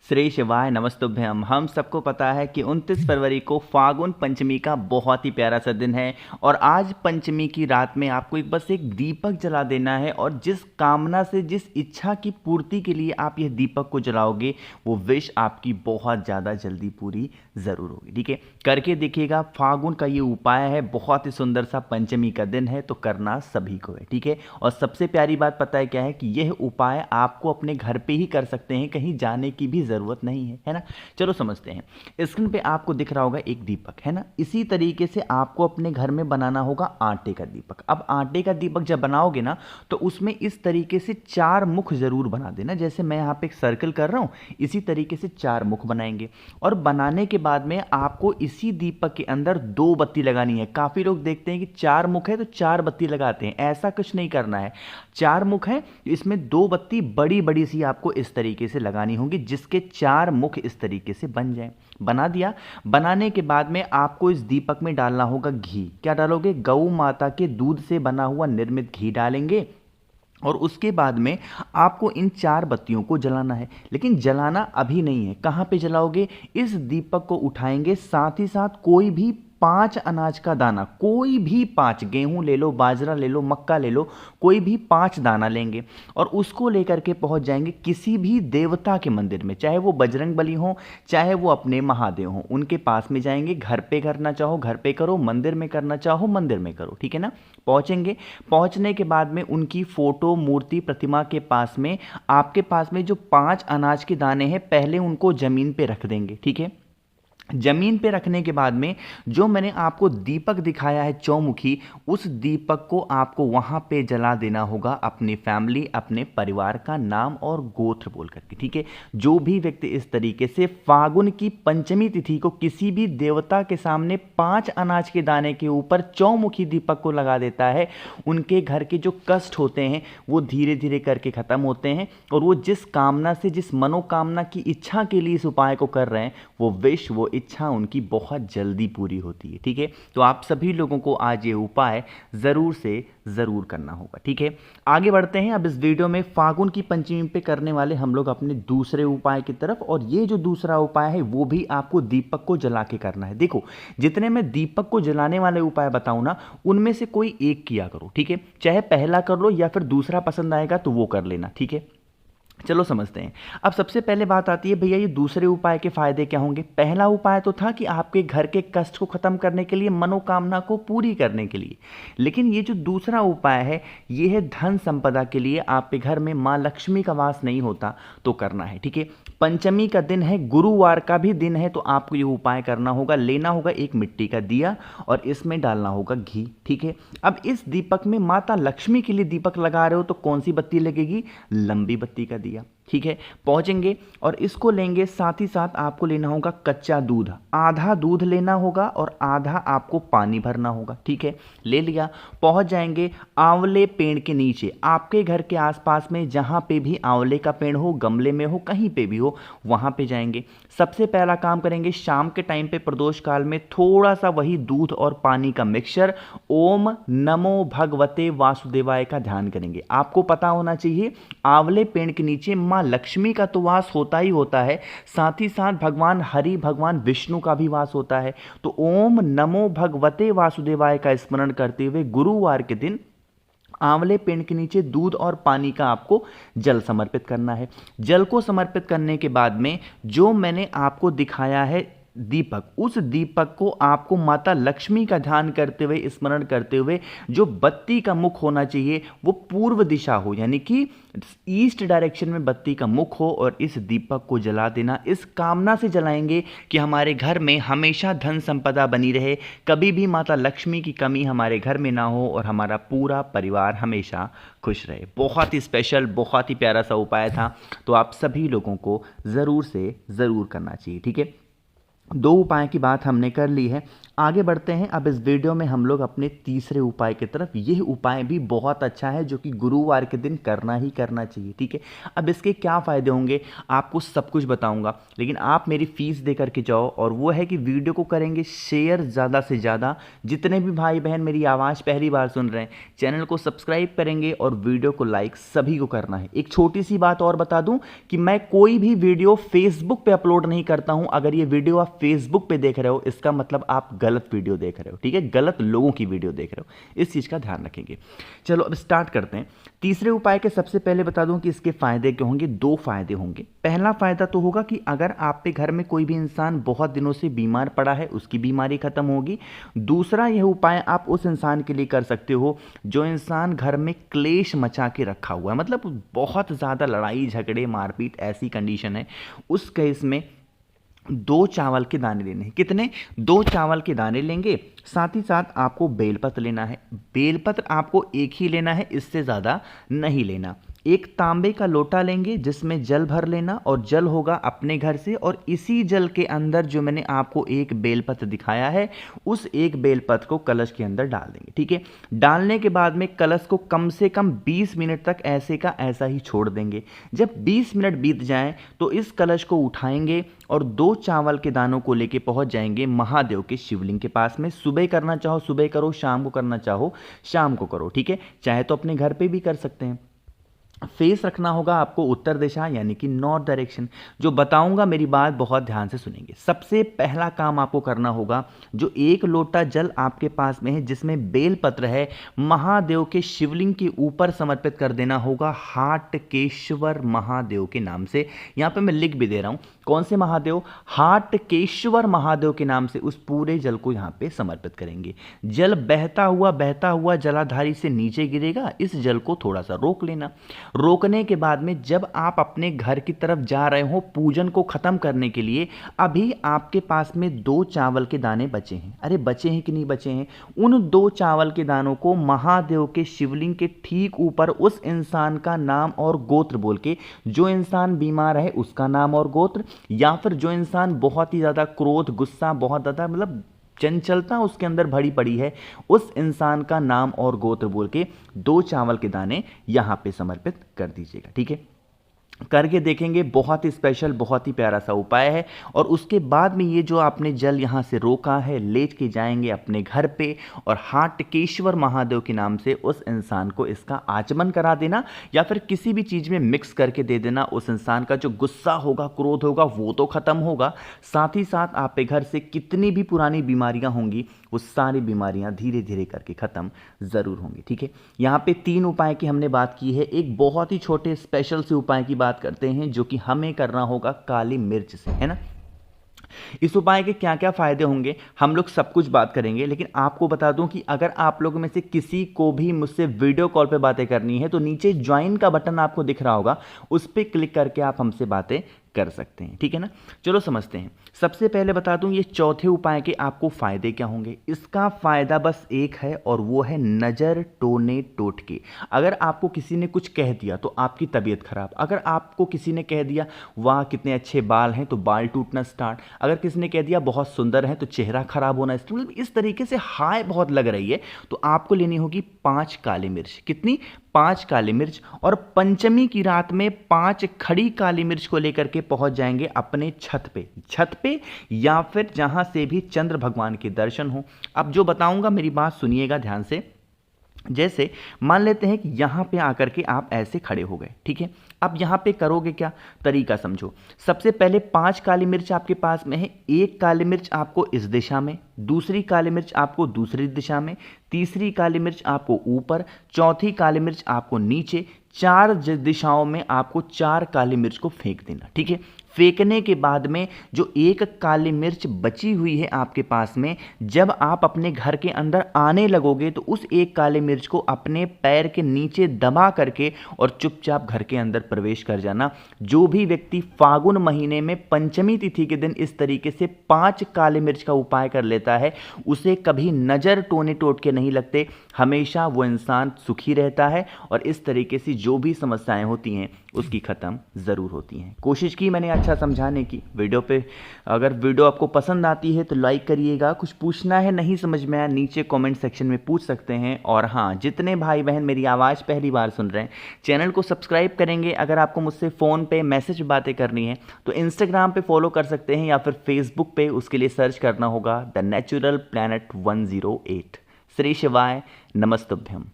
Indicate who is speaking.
Speaker 1: श्री शिवाय नमस्तुभ्यम। हम सबको पता है कि 29 फरवरी को फागुन पंचमी का बहुत ही प्यारा सा दिन है और आज पंचमी की रात में आपको बस एक दीपक जला देना है और जिस कामना से, जिस इच्छा की पूर्ति के लिए आप यह दीपक को जलाओगे वो विश आपकी बहुत ज़्यादा जल्दी पूरी ज़रूर होगी। ठीक है, करके देखिएगा। फागुन का ये उपाय है, बहुत ही सुंदर सा पंचमी का दिन है तो करना सभी को है। ठीक है, और सबसे प्यारी बात पता है क्या है कि यह उपाय आपको अपने घर पे ही कर सकते हैं, कहीं जाने की भी ज़रूरत नहीं है ना। चलो समझते हैं। स्क्रीन पे आपको दिख रहा होगा एक दीपक, है ना। इसी तरीके से आपको अपने घर में बनाना होगा आटे का दीपक। अब आटे का दीपक जब बनाओगे ना तो उसमें इस तरीके से 4 मुख जरूर बना देना। जैसे मैं यहाँ पे एक सर्कल कर रहा हूँ, इसी तरीके से 4 मुख बनाएंगे और बनाने के बाद में आपको इसी दीपक के अंदर 2 बत्ती लगानी है। काफ़ी लोग देखते हैं कि 4 मुख है तो 4 बत्ती लगाते हैं, ऐसा कुछ नहीं करना है। 4 मुख है, इसमें 2 बत्ती बड़ी बड़ी सी आपको इस तरीके से लगानी होंगी जिसके 4 मुख इस तरीके से बन जाएं। बना दिया। बनाने के बाद में आपको इस दीपक में डालना होगा घी। क्या डालोगे? गौ माता के दूध से बना हुआ निर्मित घी डालेंगे और उसके बाद में आपको इन 4 बत्तियों को जलाना है। लेकिन जलाना अभी नहीं है। कहाँ पे जलाओगे? इस दीपक को उठाएंगे, साथ ही साथ कोई भी 5 अनाज का दाना, कोई भी 5, गेहूं ले लो, बाजरा ले लो, मक्का ले लो, कोई भी 5 दाना लेंगे और उसको लेकर के पहुंच जाएंगे किसी भी देवता के मंदिर में, चाहे वो बजरंग बली हो, चाहे वो अपने महादेव हो, उनके पास में जाएंगे। घर पे करना चाहो घर पे करो, मंदिर में करना चाहो मंदिर में करो। ठीक है ना। पहुंचेंगे, पहुंचने के बाद में उनकी फोटो, मूर्ति, प्रतिमा के पास में आपके पास में जो 5 अनाज के दाने हैं पहले उनको जमीन पे रख देंगे। ठीक है, जमीन पे रखने के बाद में जो मैंने आपको दीपक दिखाया है चौमुखी, उस दीपक को आपको वहां पे जला देना होगा अपनी फैमिली, अपने परिवार का नाम और गोत्र बोल करके। ठीक है, जो भी व्यक्ति इस तरीके से फागुन की पंचमी तिथि को किसी भी देवता के सामने 5 अनाज के दाने के ऊपर चौमुखी दीपक को लगा देता है, उनके घर के जो कष्ट होते हैं वो धीरे धीरे करके खत्म होते हैं और वो जिस कामना से, जिस मनोकामना की इच्छा के लिए इस उपाय को कर रहे हैं, वो विश, वो इच्छा उनकी बहुत जल्दी पूरी होती है। ठीक है, तो आप सभी लोगों को आज ये उपाय ज़रूर से ज़रूर करना होगा। ठीक है, आगे बढ़ते हैं। अब इस वीडियो में फागुन की पंचमी पे करने वाले हम लोग अपने दूसरे उपाय की तरफ, और ये जो दूसरा उपाय है वो भी आपको दीपक को जला के करना है। देखो, जितने मैं दीपक को जलाने वाले उपाय बताऊं ना, उनमें से कोई एक किया करो। ठीक है, चाहे पहला कर लो या फिर दूसरा पसंद आएगा तो वो कर लेना। ठीक है, चलो समझते हैं। अब सबसे पहले बात आती है, भैया ये दूसरे उपाय के फायदे क्या होंगे। पहला उपाय तो था कि आपके घर के कष्ट को खत्म करने के लिए, मनोकामना को पूरी करने के लिए। लेकिन ये जो दूसरा उपाय है ये है धन संपदा के लिए। आपके घर में माँ लक्ष्मी का वास नहीं होता तो करना है। ठीक है, पंचमी का दिन है, गुरुवार का भी दिन है, तो आपको ये उपाय करना होगा। लेना होगा एक मिट्टी का दिया और इसमें डालना होगा घी। ठीक है, अब इस दीपक में माता लक्ष्मी के लिए दीपक लगा रहे हो तो कौन सी बत्ती लगेगी? लंबी बत्ती का दिया। ठीक है, पहुंचेंगे और इसको लेंगे। साथ ही साथ आपको लेना होगा कच्चा दूध, आधा दूध लेना होगा और आधा आपको पानी भरना होगा। ठीक है, ले लिया। पहुंच जाएंगे आंवले पेड़ के नीचे। आपके घर के आसपास में जहां पे भी आंवले का पेड़ हो, गमले में हो, कहीं पे भी हो, वहां पे जाएंगे। सबसे पहला काम करेंगे, शाम के टाइम पे प्रदोष काल में थोड़ा सा वही दूध और पानी का मिक्सचर, ओम नमो भगवते वासुदेवाय का ध्यान करेंगे। आपको पता होना चाहिए आंवले पेड़ के नीचे मां लक्ष्मी का तो वास होता ही होता है, साथ ही साथ भगवान हरि, भगवान विष्णु का भी वास होता है। तो ओम नमो भगवते वासुदेवाय का स्मरण करते हुए गुरुवार के दिन आंवले पेड़ के नीचे दूध और पानी का आपको जल समर्पित करना है। जल को समर्पित करने के बाद में जो मैंने आपको दिखाया है दीपक, उस दीपक को आपको माता लक्ष्मी का ध्यान करते हुए, स्मरण करते हुए, जो बत्ती का मुख होना चाहिए वो पूर्व दिशा हो, यानी कि ईस्ट डायरेक्शन में बत्ती का मुख हो, और इस दीपक को जला देना। इस कामना से जलाएंगे कि हमारे घर में हमेशा धन संपदा बनी रहे, कभी भी माता लक्ष्मी की कमी हमारे घर में ना हो और हमारा पूरा परिवार हमेशा खुश रहे। बहुत ही स्पेशल, बहुत ही प्यारा सा उपाय था, तो आप सभी लोगों को ज़रूर से ज़रूर करना चाहिए। ठीक है, दो उपाय की बात हमने कर ली है। आगे बढ़ते हैं। अब इस वीडियो में हम लोग अपने तीसरे उपाय की तरफ। यह उपाय भी बहुत अच्छा है जो कि गुरुवार के दिन करना ही करना चाहिए, ठीक है। अब इसके क्या फ़ायदे होंगे आपको सब कुछ बताऊंगा, लेकिन आप मेरी फीस दे करके जाओ, और वो है कि वीडियो को करेंगे शेयर ज़्यादा से ज़्यादा। जितने भी भाई बहन मेरी आवाज़ पहली बार सुन रहे हैं, चैनल को सब्सक्राइब करेंगे और वीडियो को लाइक सभी को करना है। एक छोटी सी बात और बता दूं कि मैं कोई भी वीडियो फेसबुक पे अपलोड नहीं करता हूं। अगर ये वीडियो आप फेसबुक पे देख रहे हो, इसका मतलब आप गलत वीडियो देख रहे हो, ठीक है, गलत लोगों की वीडियो देख रहे हो। इस चीज का ध्यान रखेंगे। चलो अब स्टार्ट करते हैं। तीसरे उपाय के सबसे पहले बता दूं कि इसके फायदे क्या होंगे। दो फायदे होंगे। पहला फायदा तो होगा कि अगर आप पे घर में कोई भी इंसान बहुत दिनों से बीमार पड़ा है, उसकी बीमारी खत्म होगी। दूसरा यह उपाय आप उस इंसान के लिए कर सकते हो जो इंसान घर में क्लेश मचा के रखा हुआ है, मतलब बहुत ज्यादा लड़ाई झगड़े मारपीट ऐसी कंडीशन है। उस केस में दो चावल के दाने लेने हैं। कितने? दो चावल के दाने लेंगे। साथ ही साथ आपको बेलपत्र लेना है। बेलपत्र आपको एक ही लेना है, इससे ज़्यादा नहीं लेना। एक तांबे का लोटा लेंगे जिसमें जल भर लेना, और जल होगा अपने घर से, और इसी जल के अंदर जो मैंने आपको एक बेलपत्र दिखाया है, उस एक बेलपत्र को कलश के अंदर डाल देंगे, ठीक है। डालने के बाद में कलश को कम से कम 20 मिनट तक ऐसे का ऐसा ही छोड़ देंगे। जब 20 मिनट बीत जाएं तो इस कलश को उठाएंगे और दो चावल के दानों को लेके पहुंच जाएंगे महादेव के शिवलिंग के पास में। सुबह करना चाहो सुबह करो, शाम को करना चाहो शाम को करो, ठीक है। चाहे तो अपने घर पे भी कर सकते हैं। फेस रखना होगा आपको उत्तर दिशा, यानी कि नॉर्थ डायरेक्शन। जो बताऊंगा मेरी बात बहुत ध्यान से सुनेंगे। सबसे पहला काम आपको करना होगा, जो एक लोटा जल आपके पास में है जिसमें बेलपत्र है, महादेव के शिवलिंग के ऊपर समर्पित कर देना होगा हाटकेश्वर महादेव के नाम से। यहां पे मैं लिख भी दे रहा हूं कौन से महादेव, हाटकेश्वर महादेव के नाम से उस पूरे जल को यहां पे समर्पित करेंगे। जल बहता हुआ जलाधारी से नीचे गिरेगा। इस जल को थोड़ा सा रोक लेना। रोकने के बाद में जब आप अपने घर की तरफ जा रहे हो पूजन को खत्म करने के लिए, अभी आपके पास में दो चावल के दाने बचे हैं। अरे बचे हैं कि नहीं बचे हैं? उन दो चावल के दानों को महादेव के शिवलिंग के ठीक ऊपर उस इंसान का नाम और गोत्र बोल के, जो इंसान बीमार है उसका नाम और गोत्र, या फिर जो इंसान बहुत ही ज्यादा क्रोध गुस्सा बहुत ज्यादा मतलब चंचलता उसके अंदर भरी पड़ी है, उस इंसान का नाम और गोत्र बोल के दो चावल के दाने यहां पे समर्पित कर दीजिएगा, ठीक है। करके देखेंगे, बहुत ही स्पेशल बहुत ही प्यारा सा उपाय है। और उसके बाद में ये जो आपने जल यहाँ से रोका है ले के जाएंगे अपने घर पे, और हाटकेश्वर महादेव के नाम से उस इंसान को इसका आचमन करा देना, या फिर किसी भी चीज़ में मिक्स करके दे देना। उस इंसान का जो गुस्सा होगा क्रोध होगा वो तो खत्म होगा, साथ ही साथ आपके घर से कितनी भी पुरानी बीमारियां होंगी वो सारी बीमारियां धीरे धीरे करके खत्म जरूर होंगी, ठीक है। यहाँ पे 3 उपाय की हमने बात की है। एक बहुत ही छोटे स्पेशल से उपाय की बात करते हैं जो कि हमें करना होगा काली मिर्च से, है ना। इस उपाय के क्या क्या फायदे होंगे हम लोग सब कुछ बात करेंगे, लेकिन आपको बता दूं कि अगर आप लोगों में से किसी को भी मुझसे वीडियो कॉल पे बातें करनी है तो नीचे ज्वाइन का बटन आपको दिख रहा होगा, उस पर क्लिक करके आप हमसे बातें कर सकते हैं, ठीक है ना। चलो समझते हैं। सबसे पहले बता दूं ये चौथे उपाय के आपको फायदे क्या होंगे। इसका फायदा बस एक है और वो है नजर टोने टोटके। अगर आपको किसी ने कुछ कह दिया तो आपकी तबीयत खराब, अगर आपको किसी ने कह दिया वाह कितने अच्छे बाल हैं तो बाल टूटना स्टार्ट, अगर किसी ने कह दिया बहुत सुंदर है तो चेहरा खराब होना स्टार्ट, मतलब इस तरीके से हाय बहुत लग रही है तो आपको लेनी होगी 5 काली मिर्च। कितनी? 5 काली मिर्च। और पंचमी की रात में 5 खड़ी काली मिर्च को लेकर के पहुंच जाएंगे अपने छत पे या फिर जहां से भी चंद्र भगवान के दर्शन हो। अब जो बताऊंगा मेरी बात सुनिएगा ध्यान से। जैसे मान लेते हैं कि यहां पे आकर के आप ऐसे खड़े हो गए, ठीक है। अब यहां पे करोगे क्या, तरीका समझो। सबसे पहले 5 काली मिर्च आपके पास में है। एक काली मिर्च आपको इस दिशा में, दूसरी काली मिर्च आपको दूसरी दिशा में, तीसरी काली मिर्च आपको ऊपर, चौथी काली मिर्च आपको नीचे। 4 दिशाओं में आपको 4 काली मिर्च को फेंक देना, ठीक है। फेंकने के बाद में जो एक काली मिर्च बची हुई है आपके पास में, जब आप अपने घर के अंदर आने लगोगे तो उस एक काली मिर्च को अपने पैर के नीचे दबा करके और चुपचाप घर के अंदर प्रवेश कर जाना। जो भी व्यक्ति फागुन महीने में पंचमी तिथि के दिन इस तरीके से 5 काली मिर्च का उपाय कर लेता है, उसे कभी नजर टोने टोटके नहीं लगते, हमेशा वो इंसान सुखी रहता है। और इस तरीके से जो भी समस्याएं होती हैं उसकी ख़त्म ज़रूर होती हैं। कोशिश की मैंने अच्छा समझाने की वीडियो पे। अगर वीडियो आपको पसंद आती है तो लाइक करिएगा। कुछ पूछना है नहीं समझ में आया नीचे कमेंट सेक्शन में पूछ सकते हैं। और हाँ, जितने भाई बहन मेरी आवाज़ पहली बार सुन रहे हैं चैनल को सब्सक्राइब करेंगे। अगर आपको मुझसे फ़ोन पे मैसेज बातें करनी है तो इंस्टाग्राम पे फॉलो कर सकते हैं या फिर फेसबुक पे, उसके लिए सर्च करना होगा द नेचुरल प्लैनेट 108। श्री शिवाय, नमस्तुभ्यम।